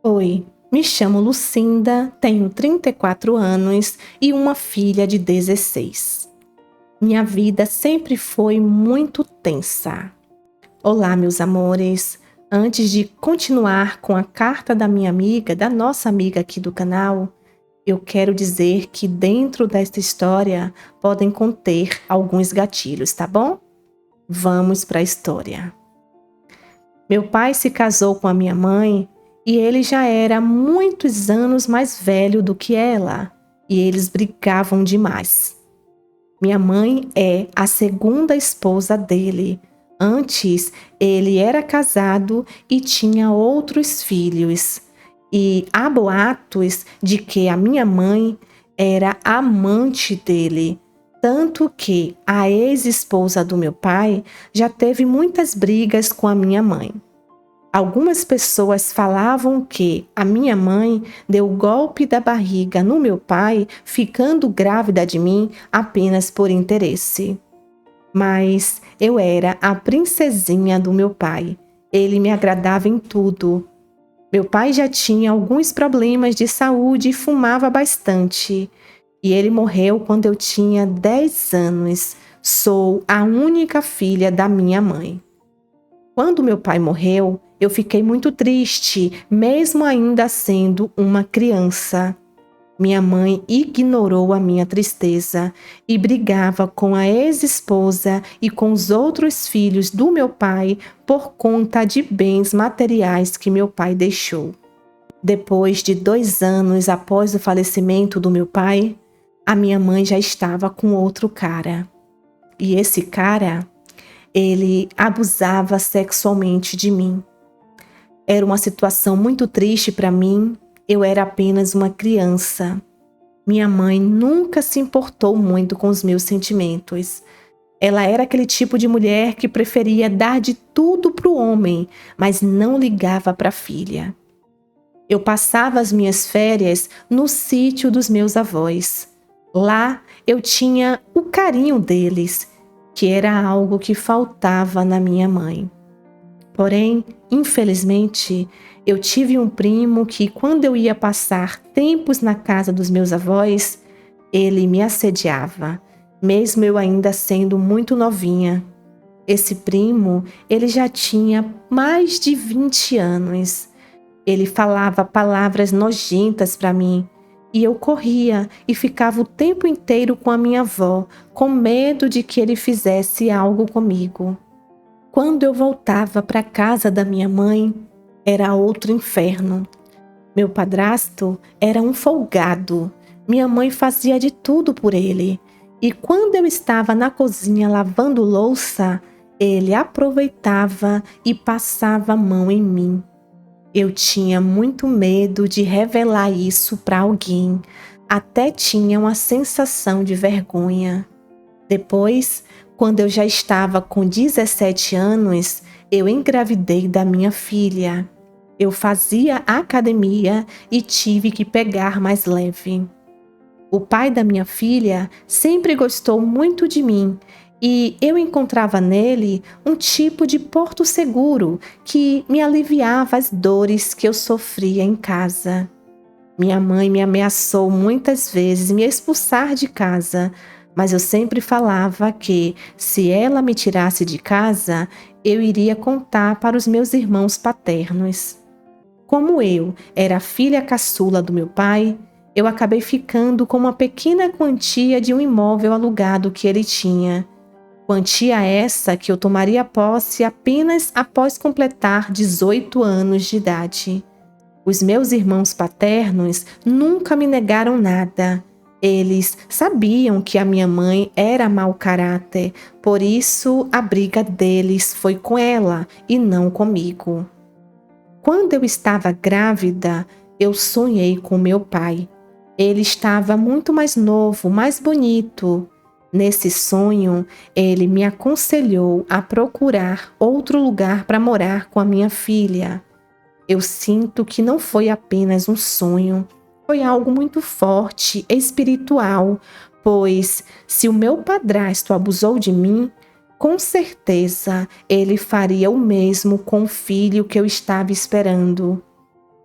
Oi, me chamo Lucinda, tenho 34 anos e uma filha de 16. Minha vida sempre foi muito tensa. Olá, meus amores. Antes de continuar com a carta da minha amiga, da nossa amiga aqui do canal, eu quero dizer que dentro desta história podem conter alguns gatilhos, tá bom? Vamos para a história. Meu pai se casou com a minha mãe e ele já era muitos anos mais velho do que ela, e eles brigavam demais. Minha mãe é a segunda esposa dele. Antes, ele era casado e tinha outros filhos. E há boatos de que a minha mãe era amante dele, tanto que a ex-esposa do meu pai já teve muitas brigas com a minha mãe. Algumas pessoas falavam que a minha mãe deu o golpe da barriga no meu pai, ficando grávida de mim apenas por interesse. Mas eu era a princesinha do meu pai. Ele me agradava em tudo. Meu pai já tinha alguns problemas de saúde e fumava bastante. E ele morreu quando eu tinha 10 anos. Sou a única filha da minha mãe. Quando meu pai morreu, eu fiquei muito triste, mesmo ainda sendo uma criança. Minha mãe ignorou a minha tristeza e brigava com a ex-esposa e com os outros filhos do meu pai por conta de bens materiais que meu pai deixou. Depois de 2 anos após o falecimento do meu pai, a minha mãe já estava com outro cara. E esse cara, ele abusava sexualmente de mim. Era uma situação muito triste para mim. Eu era apenas uma criança. Minha mãe nunca se importou muito com os meus sentimentos. Ela era aquele tipo de mulher que preferia dar de tudo para o homem, mas não ligava para a filha. Eu passava as minhas férias no sítio dos meus avós. Lá eu tinha o carinho deles, que era algo que faltava na minha mãe. Porém, infelizmente, eu tive um primo que, quando eu ia passar tempos na casa dos meus avós, ele me assediava, mesmo eu ainda sendo muito novinha. Esse primo, ele já tinha mais de 20 anos. Ele falava palavras nojentas para mim, e eu corria e ficava o tempo inteiro com a minha avó, com medo de que ele fizesse algo comigo. Quando eu voltava para a casa da minha mãe, era outro inferno. Meu padrasto era um folgado. Minha mãe fazia de tudo por ele. E quando eu estava na cozinha lavando louça, ele aproveitava e passava a mão em mim. Eu tinha muito medo de revelar isso para alguém. Até tinha uma sensação de vergonha. Depois, quando eu já estava com 17 anos, eu engravidei da minha filha. Eu fazia academia e tive que pegar mais leve. O pai da minha filha sempre gostou muito de mim e eu encontrava nele um tipo de porto seguro que me aliviava as dores que eu sofria em casa. Minha mãe me ameaçou muitas vezes me expulsar de casa, mas eu sempre falava que, se ela me tirasse de casa, eu iria contar para os meus irmãos paternos. Como eu era a filha caçula do meu pai, eu acabei ficando com uma pequena quantia de um imóvel alugado que ele tinha. Quantia essa que eu tomaria posse apenas após completar 18 anos de idade. Os meus irmãos paternos nunca me negaram nada. Eles sabiam que a minha mãe era mau caráter, por isso a briga deles foi com ela e não comigo. Quando eu estava grávida, eu sonhei com meu pai. Ele estava muito mais novo, mais bonito. Nesse sonho, ele me aconselhou a procurar outro lugar para morar com a minha filha. Eu sinto que não foi apenas um sonho, foi algo muito forte, espiritual, pois se o meu padrasto abusou de mim, com certeza ele faria o mesmo com o filho que eu estava esperando.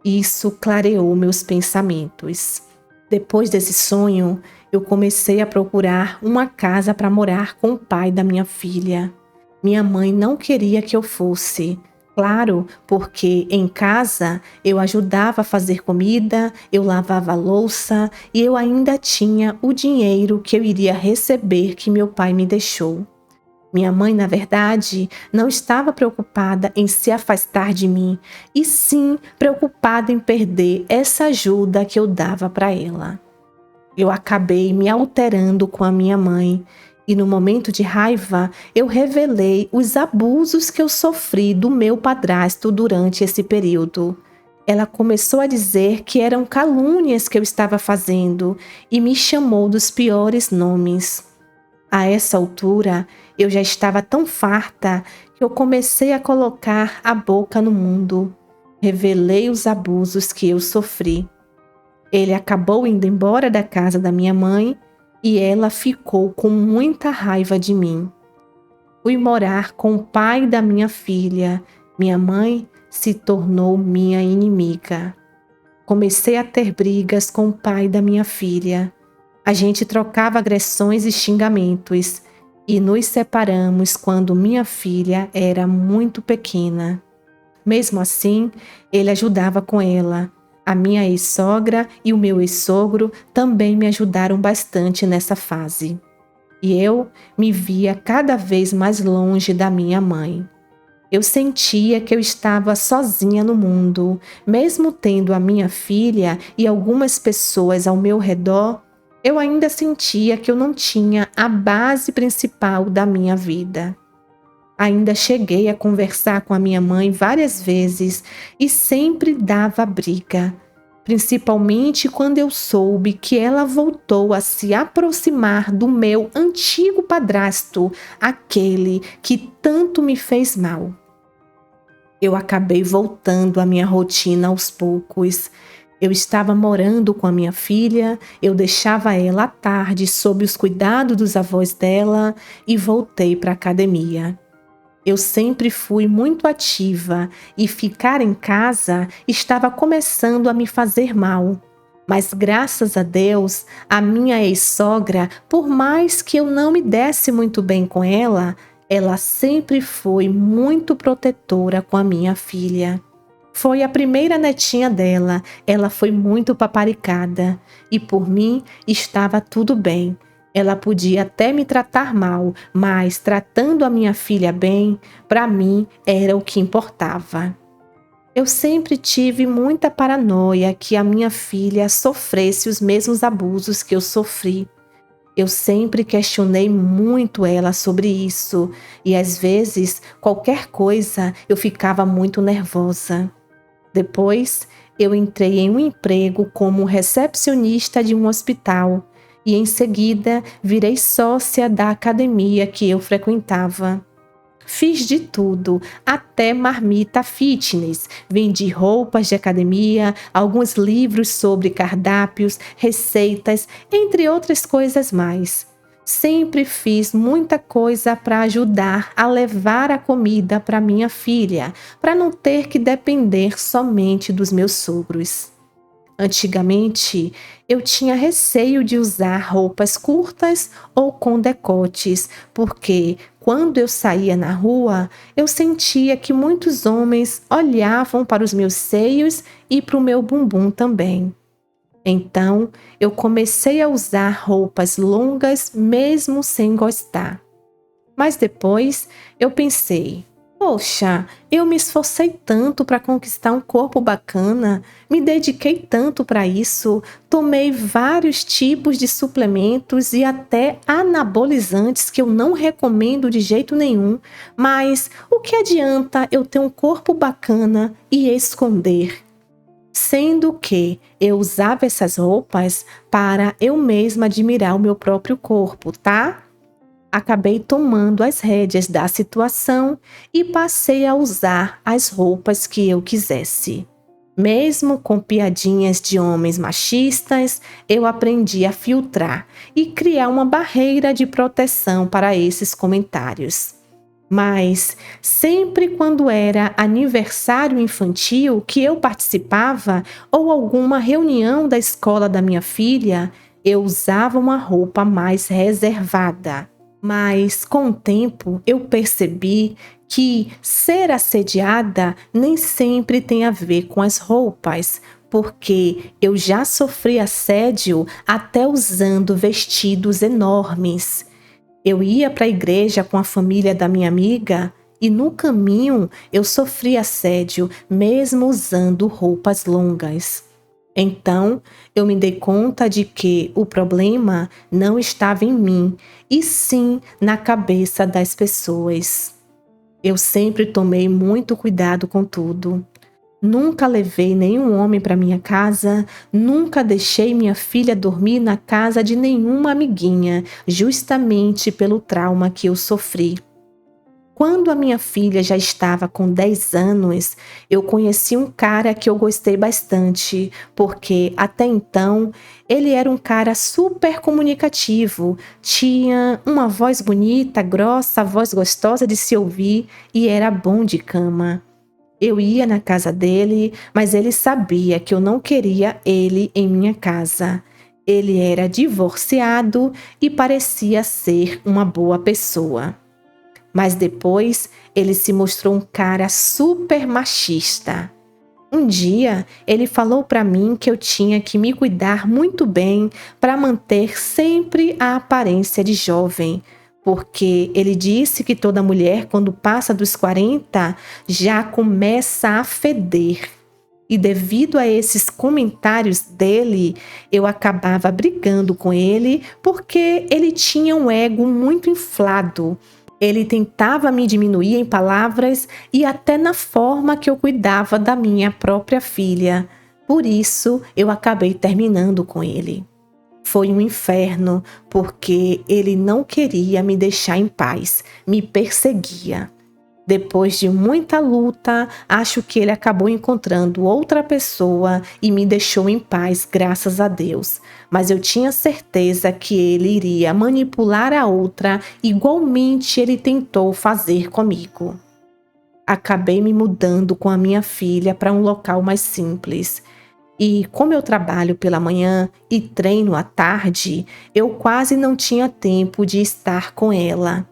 Isso clareou meus pensamentos. Depois desse sonho, eu comecei a procurar uma casa para morar com o pai da minha filha. Minha mãe não queria que eu fosse. Claro, porque em casa eu ajudava a fazer comida, eu lavava a louça e eu ainda tinha o dinheiro que eu iria receber que meu pai me deixou. Minha mãe, na verdade, não estava preocupada em se afastar de mim, e sim preocupada em perder essa ajuda que eu dava para ela. Eu acabei me alterando com a minha mãe, e no momento de raiva, eu revelei os abusos que eu sofri do meu padrasto durante esse período. Ela começou a dizer que eram calúnias que eu estava fazendo e me chamou dos piores nomes. A essa altura, eu já estava tão farta que eu comecei a colocar a boca no mundo. Revelei os abusos que eu sofri. Ele acabou indo embora da casa da minha mãe e ela ficou com muita raiva de mim. Fui morar com o pai da minha filha. Minha mãe se tornou minha inimiga. Comecei a ter brigas com o pai da minha filha. A gente trocava agressões e xingamentos e nos separamos quando minha filha era muito pequena. Mesmo assim, ele ajudava com ela. A minha ex-sogra e o meu ex-sogro também me ajudaram bastante nessa fase. E eu me via cada vez mais longe da minha mãe. Eu sentia que eu estava sozinha no mundo, mesmo tendo a minha filha e algumas pessoas ao meu redor. Eu ainda sentia que eu não tinha a base principal da minha vida. Ainda cheguei a conversar com a minha mãe várias vezes e sempre dava briga, principalmente quando eu soube que ela voltou a se aproximar do meu antigo padrasto, aquele que tanto me fez mal. Eu acabei voltando à minha rotina aos poucos. Eu estava morando com a minha filha, eu deixava ela à tarde sob os cuidados dos avós dela e voltei para a academia. Eu sempre fui muito ativa e ficar em casa estava começando a me fazer mal. Mas graças a Deus, a minha ex-sogra, por mais que eu não me desse muito bem com ela sempre foi muito protetora com a minha filha. Foi a primeira netinha dela, ela foi muito paparicada e por mim estava tudo bem. Ela podia até me tratar mal, mas tratando a minha filha bem, para mim era o que importava. Eu sempre tive muita paranoia que a minha filha sofresse os mesmos abusos que eu sofri. Eu sempre questionei muito ela sobre isso e às vezes qualquer coisa eu ficava muito nervosa. Depois, eu entrei em um emprego como recepcionista de um hospital e em seguida virei sócia da academia que eu frequentava. Fiz de tudo, até marmita fitness. Vendi roupas de academia, alguns livros sobre cardápios, receitas, entre outras coisas mais. Sempre fiz muita coisa para ajudar a levar a comida para minha filha, para não ter que depender somente dos meus sogros. Antigamente, eu tinha receio de usar roupas curtas ou com decotes, porque quando eu saía na rua, eu sentia que muitos homens olhavam para os meus seios e para o meu bumbum também. Então, eu comecei a usar roupas longas mesmo sem gostar. Mas depois eu pensei, poxa, eu me esforcei tanto para conquistar um corpo bacana, me dediquei tanto para isso, tomei vários tipos de suplementos e até anabolizantes que eu não recomendo de jeito nenhum, mas o que adianta eu ter um corpo bacana e esconder? Sendo que eu usava essas roupas para eu mesma admirar o meu próprio corpo, tá? Acabei tomando as rédeas da situação e passei a usar as roupas que eu quisesse. Mesmo com piadinhas de homens machistas, eu aprendi a filtrar e criar uma barreira de proteção para esses comentários. Mas sempre quando era aniversário infantil que eu participava ou alguma reunião da escola da minha filha, eu usava uma roupa mais reservada. Mas com o tempo eu percebi que ser assediada nem sempre tem a ver com as roupas, porque eu já sofri assédio até usando vestidos enormes. Eu ia para a igreja com a família da minha amiga e no caminho eu sofri assédio, mesmo usando roupas longas. Então, eu me dei conta de que o problema não estava em mim, e sim na cabeça das pessoas. Eu sempre tomei muito cuidado com tudo. Nunca levei nenhum homem para minha casa, nunca deixei minha filha dormir na casa de nenhuma amiguinha, justamente pelo trauma que eu sofri. Quando a minha filha já estava com 10 anos, eu conheci um cara que eu gostei bastante, porque até então ele era um cara super comunicativo, tinha uma voz bonita, grossa, voz gostosa de se ouvir e era bom de cama. Eu ia na casa dele, mas ele sabia que eu não queria ele em minha casa. Ele era divorciado e parecia ser uma boa pessoa. Mas depois ele se mostrou um cara super machista. Um dia ele falou para mim que eu tinha que me cuidar muito bem para manter sempre a aparência de jovem, porque ele disse que toda mulher, quando passa dos 40, já começa a feder. E devido a esses comentários dele, eu acabava brigando com ele porque ele tinha um ego muito inflado. Ele tentava me diminuir em palavras e até na forma que eu cuidava da minha própria filha. Por isso, eu acabei terminando com ele. Foi um inferno, porque ele não queria me deixar em paz, me perseguia. Depois de muita luta, acho que ele acabou encontrando outra pessoa e me deixou em paz, graças a Deus. Mas eu tinha certeza que ele iria manipular a outra, igualmente ele tentou fazer comigo. Acabei me mudando com a minha filha para um local mais simples. E como eu trabalho pela manhã e treino à tarde, eu quase não tinha tempo de estar com ela.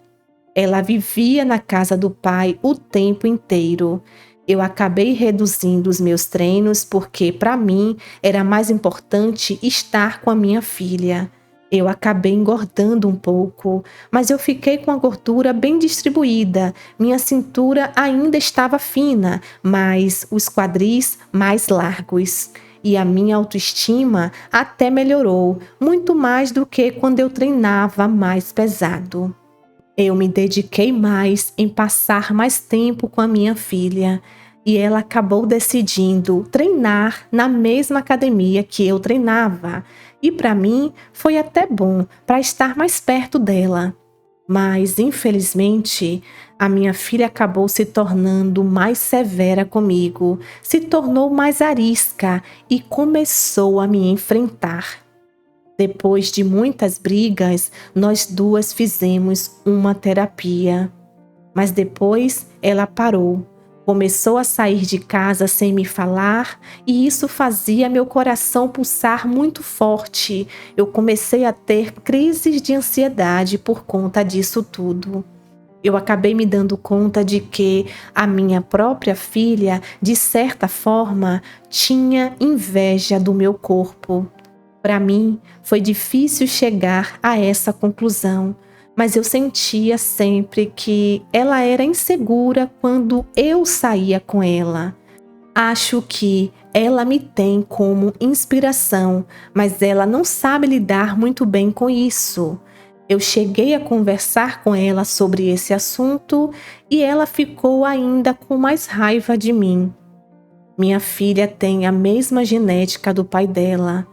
Ela vivia na casa do pai o tempo inteiro. Eu acabei reduzindo os meus treinos porque, para mim, era mais importante estar com a minha filha. Eu acabei engordando um pouco, mas eu fiquei com a gordura bem distribuída. Minha cintura ainda estava fina, mas os quadris mais largos. E a minha autoestima até melhorou, muito mais do que quando eu treinava mais pesado. Eu me dediquei mais em passar mais tempo com a minha filha e ela acabou decidindo treinar na mesma academia que eu treinava. E para mim foi até bom para estar mais perto dela. Mas, infelizmente, a minha filha acabou se tornando mais severa comigo, se tornou mais arisca e começou a me enfrentar. Depois de muitas brigas, nós duas fizemos uma terapia. Mas depois ela parou. Começou a sair de casa sem me falar e isso fazia meu coração pulsar muito forte. Eu comecei a ter crises de ansiedade por conta disso tudo. Eu acabei me dando conta de que a minha própria filha, de certa forma, tinha inveja do meu corpo. Para mim, foi difícil chegar a essa conclusão, mas eu sentia sempre que ela era insegura quando eu saía com ela. Acho que ela me tem como inspiração, mas ela não sabe lidar muito bem com isso. Eu cheguei a conversar com ela sobre esse assunto e ela ficou ainda com mais raiva de mim. Minha filha tem a mesma genética do pai dela.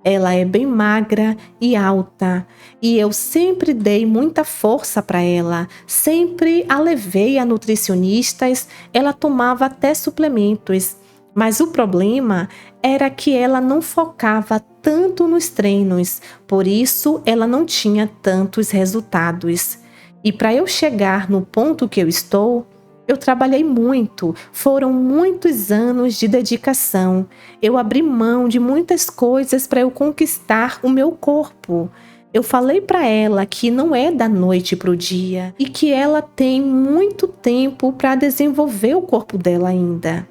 Ela é bem magra e alta, e eu sempre dei muita força para ela, sempre a levei a nutricionistas, ela tomava até suplementos. Mas o problema era que ela não focava tanto nos treinos, por isso ela não tinha tantos resultados. E para eu chegar no ponto que eu estou, eu trabalhei muito, foram muitos anos de dedicação. Eu abri mão de muitas coisas para eu conquistar o meu corpo. Eu falei para ela que não é da noite para o dia e que ela tem muito tempo para desenvolver o corpo dela ainda.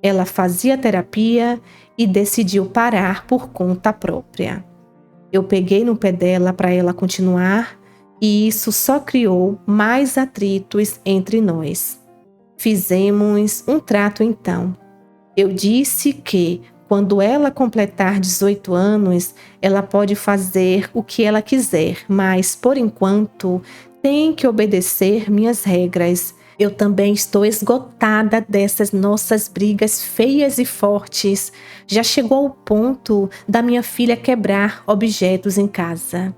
Ela fazia terapia e decidiu parar por conta própria. Eu peguei no pé dela para ela continuar e isso só criou mais atritos entre nós. Fizemos um trato então. Eu disse que, quando ela completar 18 anos, ela pode fazer o que ela quiser, mas, por enquanto, tem que obedecer minhas regras. Eu também estou esgotada dessas nossas brigas feias e fortes. Já chegou ao ponto da minha filha quebrar objetos em casa.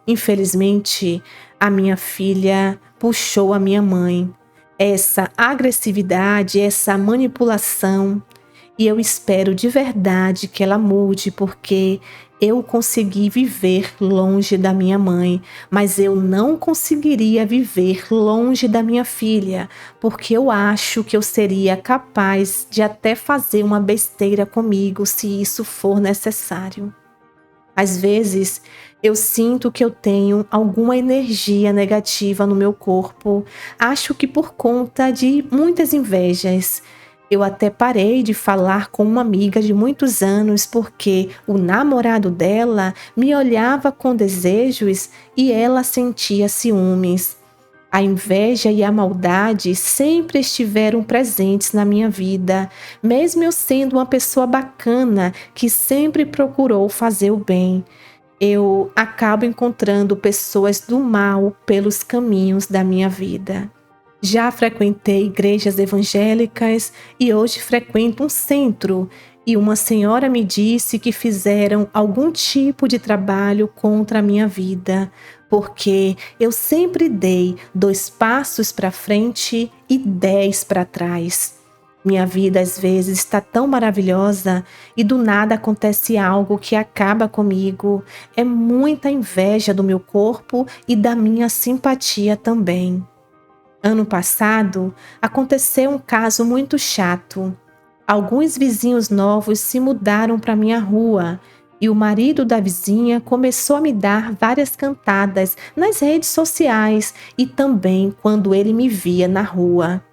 Infelizmente, a minha filha puxou a minha mãe. Essa agressividade, essa manipulação, e eu espero de verdade que ela mude, porque eu consegui viver longe da minha mãe, mas eu não conseguiria viver longe da minha filha, porque eu acho que eu seria capaz de até fazer uma besteira comigo se isso for necessário. Às vezes, eu sinto que eu tenho alguma energia negativa no meu corpo. Acho que por conta de muitas invejas. Eu até parei de falar com uma amiga de muitos anos porque o namorado dela me olhava com desejos e ela sentia ciúmes. A inveja e a maldade sempre estiveram presentes na minha vida, mesmo eu sendo uma pessoa bacana que sempre procurou fazer o bem. Eu acabo encontrando pessoas do mal pelos caminhos da minha vida. Já frequentei igrejas evangélicas e hoje frequento um centro. E uma senhora me disse que fizeram algum tipo de trabalho contra a minha vida, porque eu sempre dei 2 passos para frente e 10 para trás. Minha vida às vezes está tão maravilhosa e do nada acontece algo que acaba comigo. É muita inveja do meu corpo e da minha simpatia também. Ano passado, aconteceu um caso muito chato. Alguns vizinhos novos se mudaram para minha rua e o marido da vizinha começou a me dar várias cantadas nas redes sociais e também quando ele me via na rua.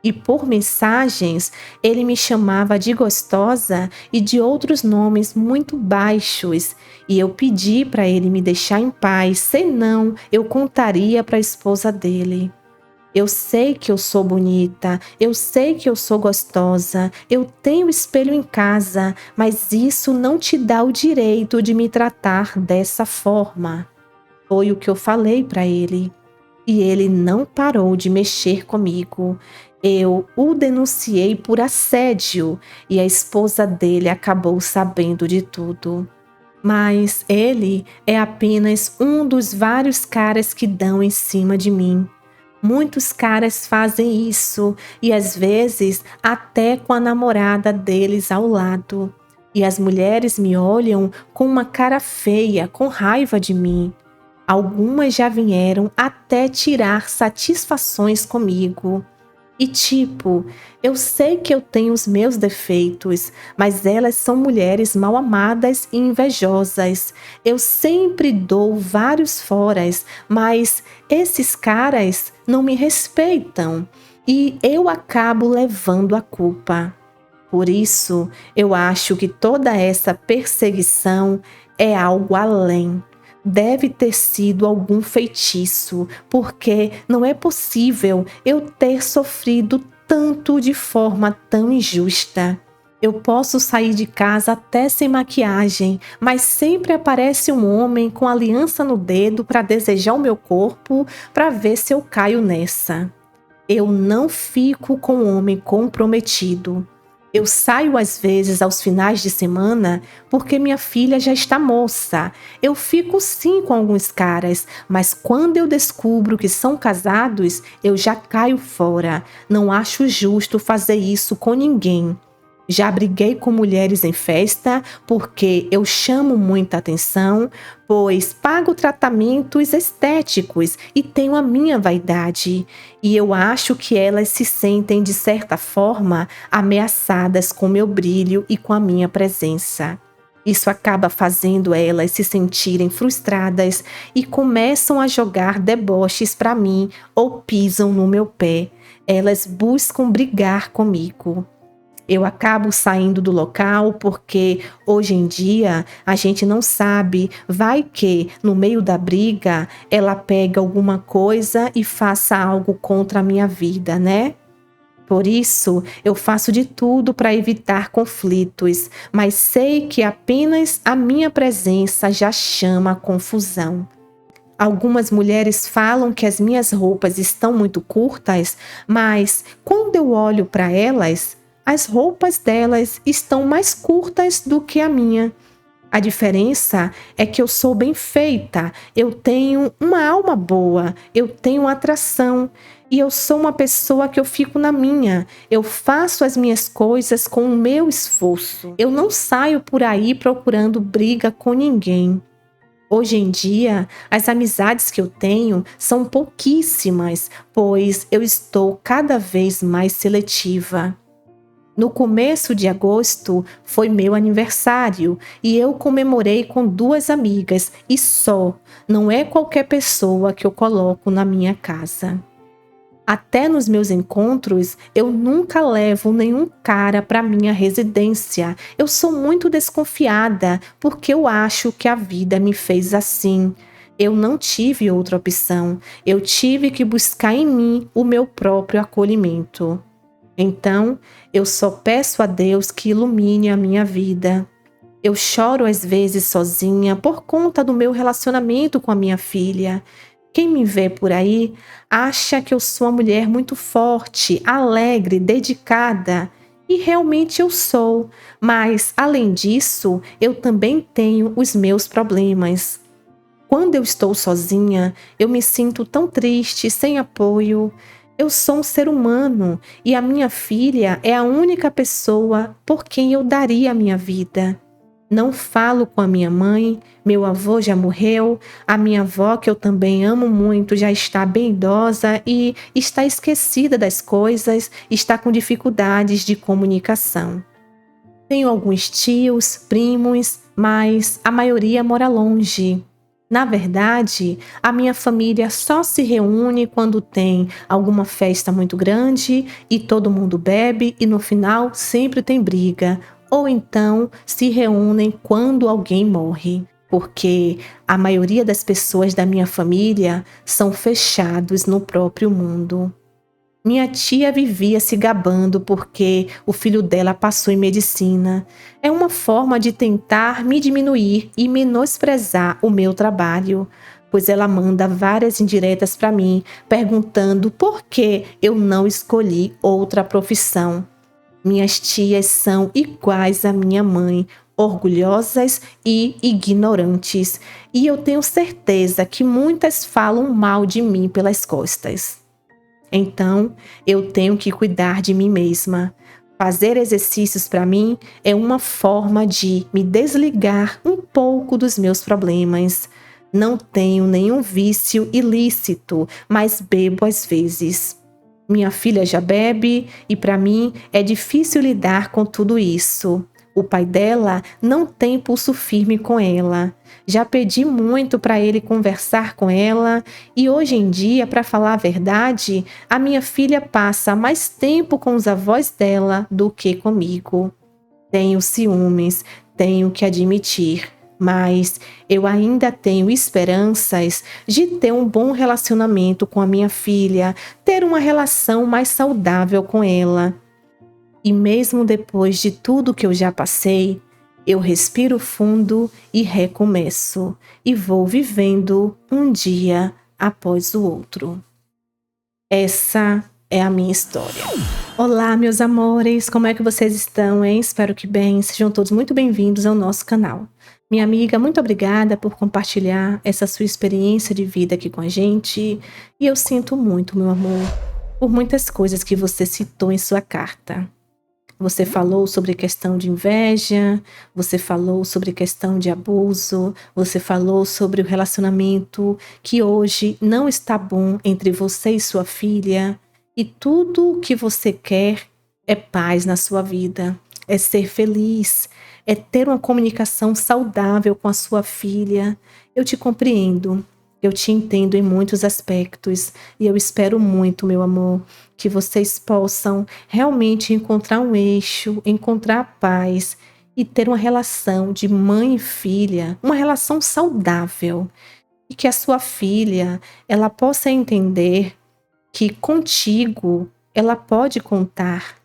E por mensagens, ele me chamava de gostosa e de outros nomes muito baixos. E eu pedi para ele me deixar em paz, senão eu contaria para a esposa dele. Eu sei que eu sou bonita, eu sei que eu sou gostosa, eu tenho espelho em casa, mas isso não te dá o direito de me tratar dessa forma. Foi o que eu falei para ele. E ele não parou de mexer comigo. Eu o denunciei por assédio e a esposa dele acabou sabendo de tudo. Mas ele é apenas um dos vários caras que dão em cima de mim. Muitos caras fazem isso e às vezes até com a namorada deles ao lado. E as mulheres me olham com uma cara feia, com raiva de mim. Algumas já vieram até tirar satisfações comigo. E tipo, eu sei que eu tenho os meus defeitos, mas elas são mulheres mal amadas e invejosas. Eu sempre dou vários foras, mas esses caras não me respeitam e eu acabo levando a culpa. Por isso, eu acho que toda essa perseguição é algo além. Deve ter sido algum feitiço, porque não é possível eu ter sofrido tanto de forma tão injusta. Eu posso sair de casa até sem maquiagem, mas sempre aparece um homem com aliança no dedo para desejar o meu corpo, para ver se eu caio nessa. Eu não fico com um homem comprometido. Eu saio às vezes aos finais de semana porque minha filha já está moça. Eu fico sim com alguns caras, mas quando eu descubro que são casados, eu já caio fora. Não acho justo fazer isso com ninguém. Já briguei com mulheres em festa porque eu chamo muita atenção, pois pago tratamentos estéticos e tenho a minha vaidade. E eu acho que elas se sentem, de certa forma, ameaçadas com meu brilho e com a minha presença. Isso acaba fazendo elas se sentirem frustradas e começam a jogar deboches para mim ou pisam no meu pé. Elas buscam brigar comigo. Eu acabo saindo do local porque hoje em dia a gente não sabe, vai que no meio da briga ela pega alguma coisa e faça algo contra a minha vida, né? Por isso, eu faço de tudo para evitar conflitos, mas sei que apenas a minha presença já chama a confusão. Algumas mulheres falam que as minhas roupas estão muito curtas, mas quando eu olho para elas, as roupas delas estão mais curtas do que a minha. A diferença é que eu sou bem feita, eu tenho uma alma boa, eu tenho atração e eu sou uma pessoa que eu fico na minha. Eu faço as minhas coisas com o meu esforço. Eu não saio por aí procurando briga com ninguém. Hoje em dia, as amizades que eu tenho são pouquíssimas, pois eu estou cada vez mais seletiva. No começo de agosto foi meu aniversário e eu comemorei com 2 amigas e só, não é qualquer pessoa que eu coloco na minha casa. Até nos meus encontros, eu nunca levo nenhum cara para minha residência. Eu sou muito desconfiada porque eu acho que a vida me fez assim. Eu não tive outra opção. Eu tive que buscar em mim o meu próprio acolhimento. Então, eu só peço a Deus que ilumine a minha vida. Eu choro às vezes sozinha por conta do meu relacionamento com a minha filha. Quem me vê por aí acha que eu sou uma mulher muito forte, alegre, dedicada. E realmente eu sou, mas além disso, eu também tenho os meus problemas. Quando eu estou sozinha, eu me sinto tão triste, sem apoio. Eu sou um ser humano e a minha filha é a única pessoa por quem eu daria a minha vida. Não falo com a minha mãe, meu avô já morreu, a minha avó, que eu também amo muito, já está bem idosa e está esquecida das coisas, está com dificuldades de comunicação. Tenho alguns tios, primos, mas a maioria mora longe. Na verdade, a minha família só se reúne quando tem alguma festa muito grande e todo mundo bebe e no final sempre tem briga. Ou então se reúnem quando alguém morre, porque a maioria das pessoas da minha família são fechados no próprio mundo. Minha tia vivia se gabando porque o filho dela passou em medicina. É uma forma de tentar me diminuir e menosprezar o meu trabalho, pois ela manda várias indiretas para mim, perguntando por que eu não escolhi outra profissão. Minhas tias são iguais à minha mãe, orgulhosas e ignorantes, e eu tenho certeza que muitas falam mal de mim pelas costas. Então, eu tenho que cuidar de mim mesma. Fazer exercícios para mim é uma forma de me desligar um pouco dos meus problemas. Não tenho nenhum vício ilícito, mas bebo às vezes. Minha filha já bebe e para mim é difícil lidar com tudo isso. O pai dela não tem pulso firme com ela. Já pedi muito para ele conversar com ela e hoje em dia, para falar a verdade, a minha filha passa mais tempo com os avós dela do que comigo. Tenho ciúmes, tenho que admitir, mas eu ainda tenho esperanças de ter um bom relacionamento com a minha filha, ter uma relação mais saudável com ela. E mesmo depois de tudo que eu já passei, eu respiro fundo e recomeço, e vou vivendo um dia após o outro. Essa é a minha história. Olá, meus amores, como é que vocês estão, hein? Espero que bem, sejam todos muito bem-vindos ao nosso canal. Minha amiga, muito obrigada por compartilhar essa sua experiência de vida aqui com a gente, e eu sinto muito, meu amor, por muitas coisas que você citou em sua carta. Você falou sobre questão de inveja, você falou sobre questão de abuso, você falou sobre o relacionamento que hoje não está bom entre você e sua filha. E tudo o que você quer é paz na sua vida, é ser feliz, é ter uma comunicação saudável com a sua filha. Eu te compreendo, eu te entendo em muitos aspectos e eu espero muito, meu amor, que vocês possam realmente encontrar um eixo, encontrar a paz e ter uma relação de mãe e filha, uma relação saudável. E que a sua filha, ela possa entender que contigo ela pode contar.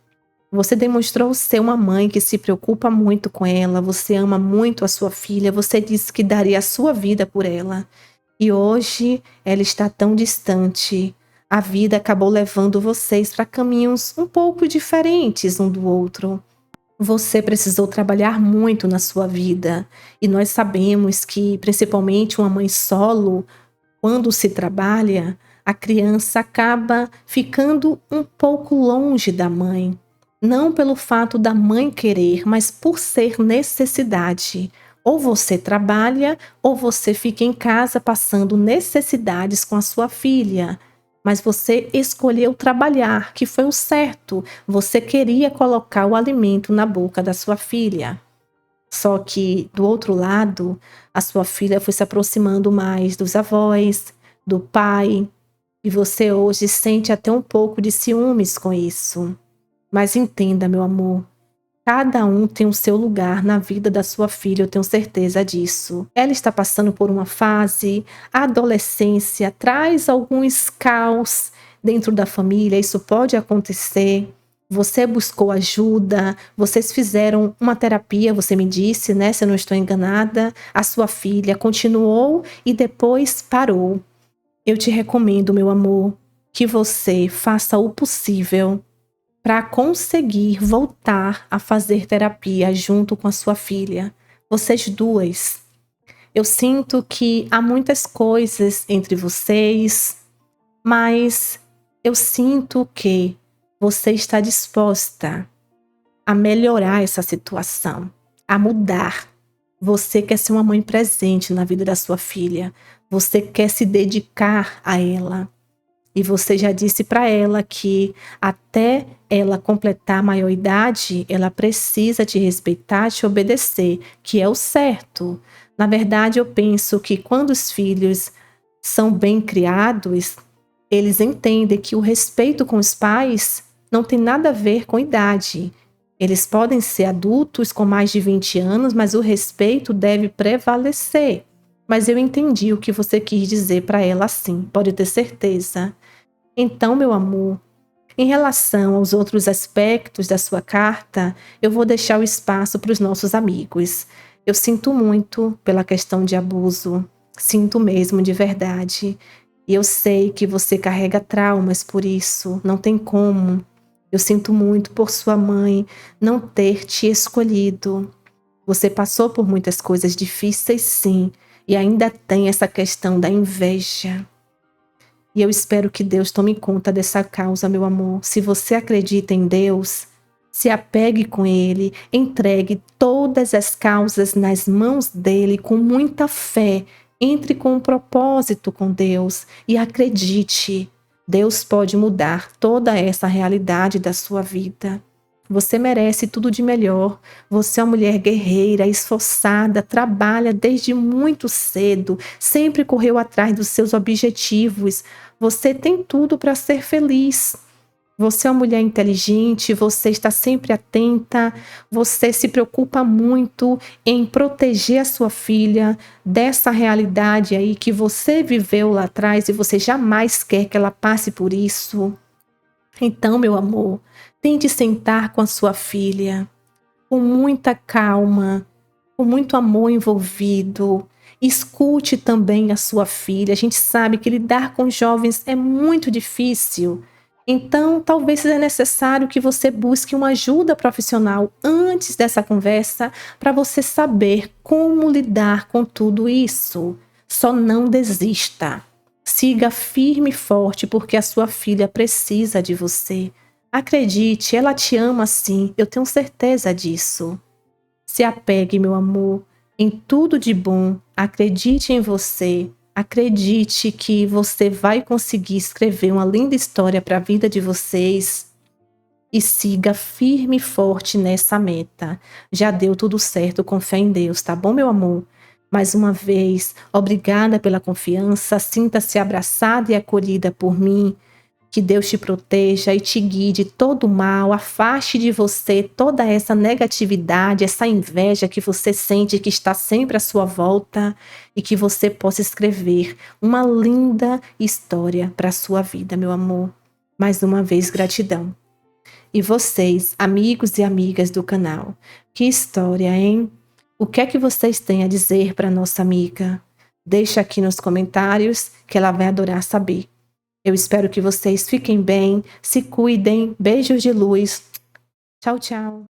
Você demonstrou ser uma mãe que se preocupa muito com ela, você ama muito a sua filha, você disse que daria a sua vida por ela. E hoje ela está tão distante. A vida acabou levando vocês para caminhos um pouco diferentes um do outro. Você precisou trabalhar muito na sua vida. E nós sabemos que, principalmente uma mãe solo, quando se trabalha, a criança acaba ficando um pouco longe da mãe. Não pelo fato da mãe querer, mas por ser necessidade. Ou você trabalha, ou você fica em casa passando necessidades com a sua filha. Mas você escolheu trabalhar, que foi o certo. Você queria colocar o alimento na boca da sua filha. Só que, do outro lado, a sua filha foi se aproximando mais dos avós, do pai, e você hoje sente até um pouco de ciúmes com isso. Mas entenda, meu amor, cada um tem o seu lugar na vida da sua filha, eu tenho certeza disso. Ela está passando por uma fase, a adolescência traz alguns caos dentro da família, isso pode acontecer. Você buscou ajuda, vocês fizeram uma terapia, você me disse, né? Se eu não estou enganada, a sua filha continuou e depois parou. Eu te recomendo, meu amor, que você faça o possível para conseguir voltar a fazer terapia junto com a sua filha. Vocês duas. Eu sinto que há muitas coisas entre vocês, mas eu sinto que você está disposta a melhorar essa situação, a mudar. Você quer ser uma mãe presente na vida da sua filha. Você quer se dedicar a ela. E você já disse para ela que até ela completar a maioridade, ela precisa te respeitar, te obedecer, que é o certo. Na verdade, eu penso que quando os filhos são bem criados, eles entendem que o respeito com os pais não tem nada a ver com idade. Eles podem ser adultos com mais de 20 anos, mas o respeito deve prevalecer. Mas eu entendi o que você quis dizer para ela assim, pode ter certeza. Então, meu amor, em relação aos outros aspectos da sua carta, eu vou deixar o espaço para os nossos amigos. Eu sinto muito pela questão de abuso, sinto mesmo de verdade. E eu sei que você carrega traumas por isso, não tem como. Eu sinto muito por sua mãe não ter te escolhido. Você passou por muitas coisas difíceis, sim, e ainda tem essa questão da inveja. E eu espero que Deus tome conta dessa causa, meu amor. Se você acredita em Deus, se apegue com Ele, entregue todas as causas nas mãos dEle com muita fé. Entre com um propósito com Deus e acredite, Deus pode mudar toda essa realidade da sua vida. Você merece tudo de melhor. Você é uma mulher guerreira, esforçada, trabalha desde muito cedo, sempre correu atrás dos seus objetivos. Você tem tudo para ser feliz. Você é uma mulher inteligente, você está sempre atenta, você se preocupa muito em proteger a sua filha dessa realidade aí que você viveu lá atrás e você jamais quer que ela passe por isso. Então, meu amor, tente sentar com a sua filha com muita calma, com muito amor envolvido. Escute também a sua filha. A gente sabe que lidar com jovens é muito difícil. Então, talvez seja necessário que você busque uma ajuda profissional antes dessa conversa para você saber como lidar com tudo isso. Só não desista. Siga firme e forte porque a sua filha precisa de você. Acredite, ela te ama sim, eu tenho certeza disso. Se apegue, meu amor, em tudo de bom, acredite em você, acredite que você vai conseguir escrever uma linda história para a vida de vocês e siga firme e forte nessa meta. Já deu tudo certo, com fé em Deus, tá bom, meu amor? Mais uma vez, obrigada pela confiança, sinta-se abraçada e acolhida por mim. Que Deus te proteja e te guie de todo o mal, afaste de você toda essa negatividade, essa inveja que você sente que está sempre à sua volta e que você possa escrever uma linda história para a sua vida, meu amor. Mais uma vez, gratidão. E vocês, amigos e amigas do canal, que história, hein? O que é que vocês têm a dizer para nossa amiga? Deixa aqui nos comentários que ela vai adorar saber. Eu espero que vocês fiquem bem, se cuidem, beijos de luz. Tchau, tchau.